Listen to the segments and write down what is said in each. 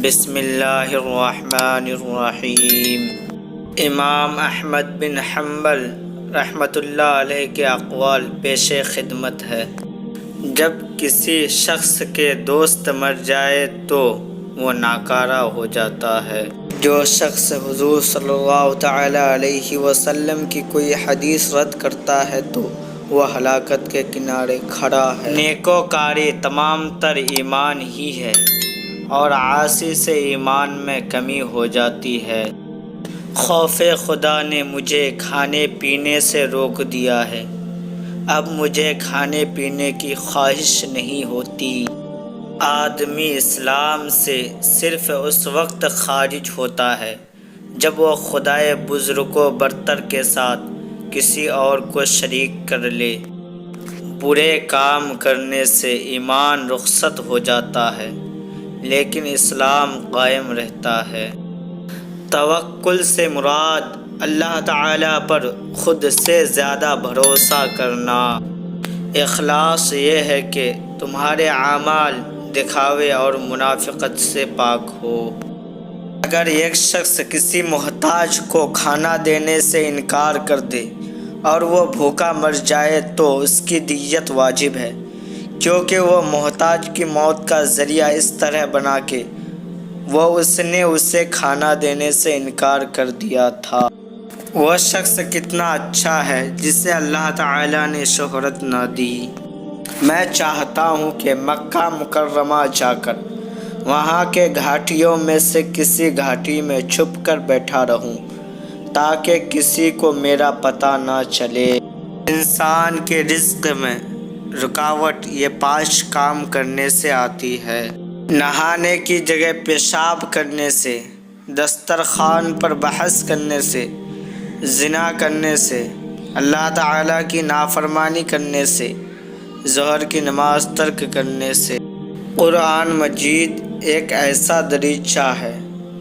بسم اللہ الرحمن الرحیم۔ امام احمد بن حنبل رحمۃ اللہ علیہ کے اقوال پیش خدمت ہے۔ جب کسی شخص کے دوست مر جائے تو وہ ناکارہ ہو جاتا ہے۔ جو شخص حضور صلی اللہ تعالی علیہ وسلم کی کوئی حدیث رد کرتا ہے تو وہ ہلاکت کے کنارے کھڑا ہے۔ نیکوکاری تمام تر ایمان ہی ہے اور عاصی سے ایمان میں کمی ہو جاتی ہے۔ خوف خدا نے مجھے کھانے پینے سے روک دیا ہے، اب مجھے کھانے پینے کی خواہش نہیں ہوتی۔ آدمی اسلام سے صرف اس وقت خارج ہوتا ہے جب وہ خدائے بزرگ و برتر کے ساتھ کسی اور کو شریک کر لے۔ برے کام کرنے سے ایمان رخصت ہو جاتا ہے لیکن اسلام قائم رہتا ہے۔ توکل سے مراد اللہ تعالی پر خود سے زیادہ بھروسہ کرنا۔ اخلاص یہ ہے کہ تمہارے اعمال دکھاوے اور منافقت سے پاک ہو۔ اگر ایک شخص کسی محتاج کو کھانا دینے سے انکار کر دے اور وہ بھوکا مر جائے تو اس کی دیت واجب ہے، کیونکہ وہ محتاج کی موت کا ذریعہ اس طرح بنا کہ اس نے اسے کھانا دینے سے انکار کر دیا تھا۔ وہ شخص کتنا اچھا ہے جسے اللہ تعالی نے شہرت نہ دی۔ میں چاہتا ہوں کہ مکہ مکرمہ جا کر وہاں کے گھاٹیوں میں سے کسی گھاٹی میں چھپ کر بیٹھا رہوں تاکہ کسی کو میرا پتہ نہ چلے۔ انسان کے رزق میں رکاوٹ یہ 5 کام کرنے سے آتی ہے: نہانے کی جگہ پیشاب کرنے سے، دسترخوان پر بحث کرنے سے، زنا کرنے سے، اللہ تعالیٰ کی نافرمانی کرنے سے، ظہر کی نماز ترک کرنے سے۔ قرآن مجید ایک ایسا دریچہ ہے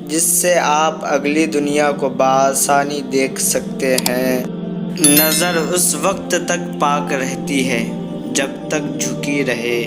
جس سے آپ اگلی دنیا کو بآسانی دیکھ سکتے ہیں۔ نظر اس وقت تک پاک رہتی ہے جب تک جھکی رہے۔